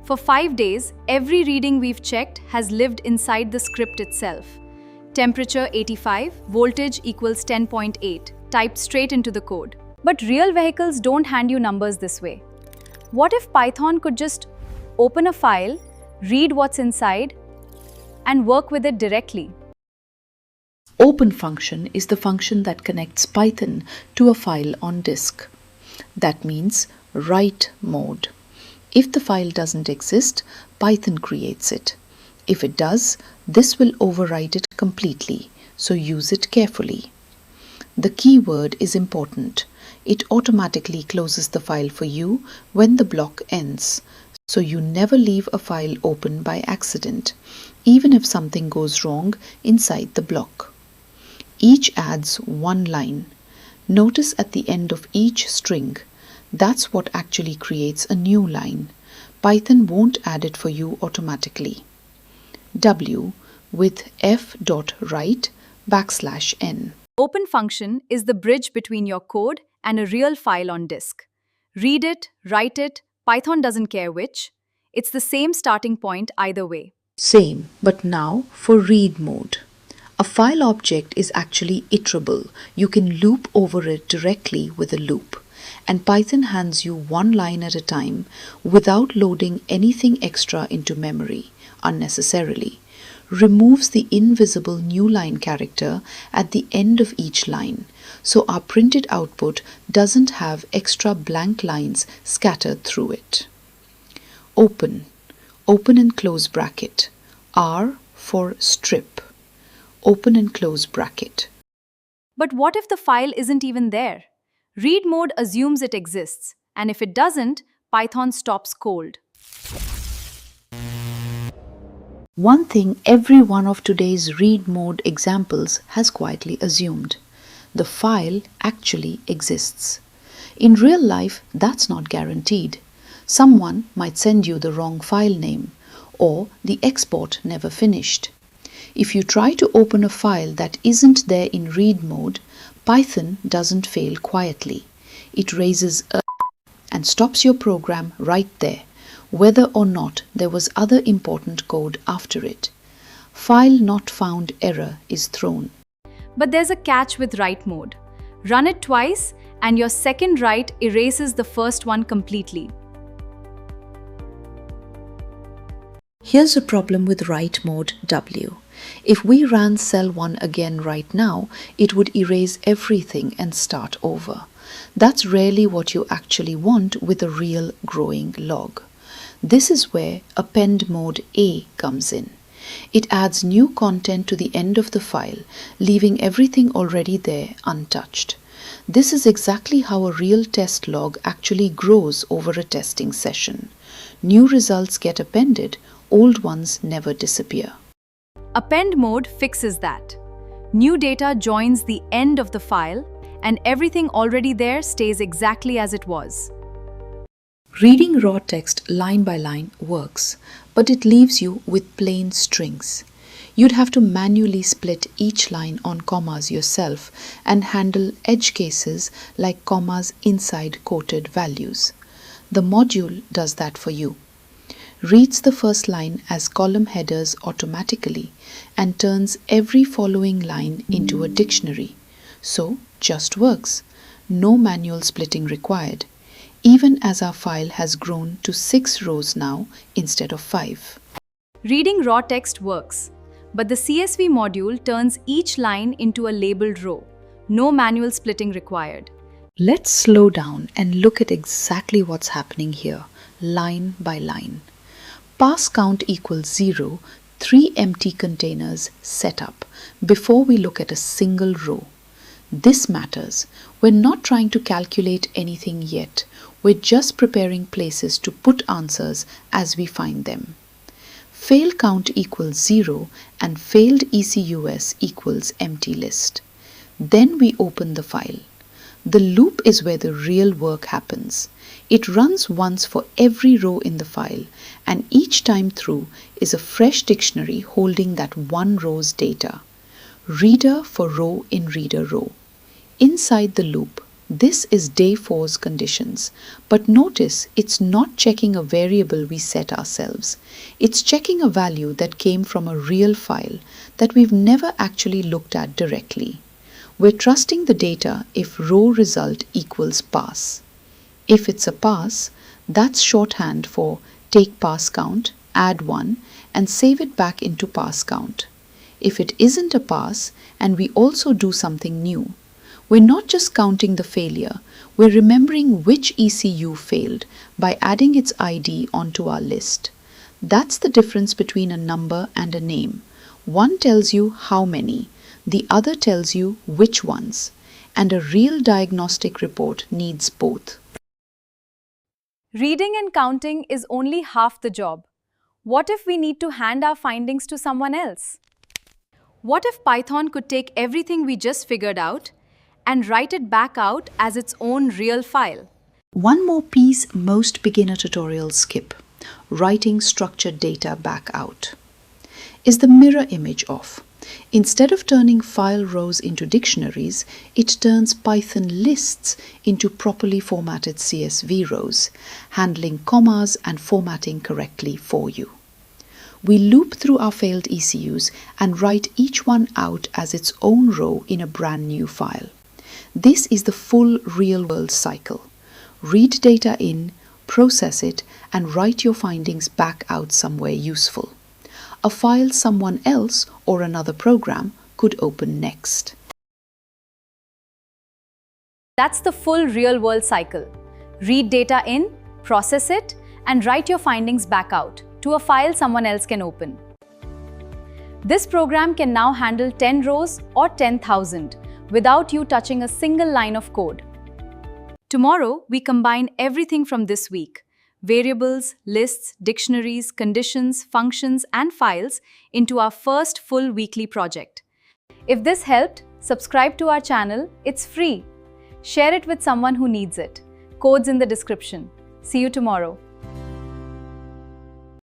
For 5 days, every reading we've checked has lived inside the script itself. Temperature 85, voltage equals 10.8, typed straight into the code. But real vehicles don't hand you numbers this way. What if Python could just open a file, read what's inside, and work with it directly? Open function is the function that connects Python to a file on disk. That means write mode. If the file doesn't exist, Python creates it. If it does, this will overwrite it completely, so use it carefully. The keyword is important. It automatically closes the file for you when the block ends, so you never leave a file open by accident, even if something goes wrong inside the block. Each adds one line. Notice at the end of each string, that's what actually creates a new line. Python won't add it for you automatically. W with f.write \n. Open function is the bridge between your code and a real file on disk. Read it, write it, Python doesn't care which. It's the same starting point either way. Same, but now for read mode. A file object is actually iterable. You can loop over it directly with a loop. And Python hands you one line at a time without loading anything extra into memory unnecessarily. Removes the invisible new line character at the end of each line, so our printed output doesn't have extra blank lines scattered through it. Open and close bracket. R for strip. Open and close bracket. But what if the file isn't even there? Read mode assumes it exists, and if it doesn't, Python stops cold. One thing every one of today's read mode examples has quietly assumed: the file actually exists. In real life, that's not guaranteed. Someone might send you the wrong file name, or the export never finished. If you try to open a file that isn't there in read mode, Python doesn't fail quietly. It raises a and stops your program right there, whether or not there was other important code after it. File not found error is thrown. But there's a catch with write mode. Run it twice, and your second write erases the first one completely. Here's a problem with write mode W. If we ran cell 1 again right now, it would erase everything and start over. That's rarely what you actually want with a real growing log. This is where append mode A comes in. It adds new content to the end of the file, leaving everything already there untouched. This is exactly how a real test log actually grows over a testing session. New results get appended, old ones never disappear. Append mode fixes that. New data joins the end of the file, and everything already there stays exactly as it was. Reading raw text line by line works, but it leaves you with plain strings. You'd have to manually split each line on commas yourself and handle edge cases like commas inside quoted values. The module does that for you. Reads the first line as column headers automatically and turns every following line into a dictionary. So, just works. No manual splitting required, even as our file has grown to 6 rows now instead of 5. Reading raw text works, but the CSV module turns each line into a labeled row. No manual splitting required. Let's slow down and look at exactly what's happening here, line by line. Pass count equals 0, 3 empty containers set up before we look at a single row. This matters. We're not trying to calculate anything yet. We're just preparing places to put answers as we find them. Fail count equals 0 and failed ECUs equals empty list. Then we open the file. The loop is where the real work happens. It runs once for every row in the file, and each time through is a fresh dictionary holding that one row's data. Reader for row in reader row. Inside the loop, This is day 4's conditions, but notice it's not checking a variable we set ourselves. It's checking a value that came from a real file that we've never actually looked at directly. We're trusting the data if row result equals pass. If it's a pass, that's shorthand for take pass count, add 1, and save it back into pass count. If it isn't a pass, and we also do something new, we're not just counting the failure, we're remembering which ECU failed by adding its ID onto our list. That's the difference between a number and a name. One tells you how many, the other tells you which ones, and a real diagnostic report needs both. Reading and counting is only half the job. What if we need to hand our findings to someone else? What if Python could take everything we just figured out and write it back out as its own real file? One more piece most beginner tutorials skip, writing structured data back out. Is the mirror image off? Instead of turning file rows into dictionaries, it turns Python lists into properly formatted CSV rows, handling commas and formatting correctly for you. We loop through our failed ECUs and write each one out as its own row in a brand new file. This is the full real-world cycle. Read data in, process it, and write your findings back out somewhere useful. A file someone else or another program could open next. That's the full real-world cycle. Read data in, process it, and write your findings back out to a file someone else can open. This program can now handle 10 rows or 10,000 without you touching a single line of code. Tomorrow, we combine everything from this week: variables, lists, dictionaries, conditions, functions, and files into our first full weekly project. If this helped, subscribe to our channel. It's free. Share it with someone who needs it. Code's in the description. See you tomorrow.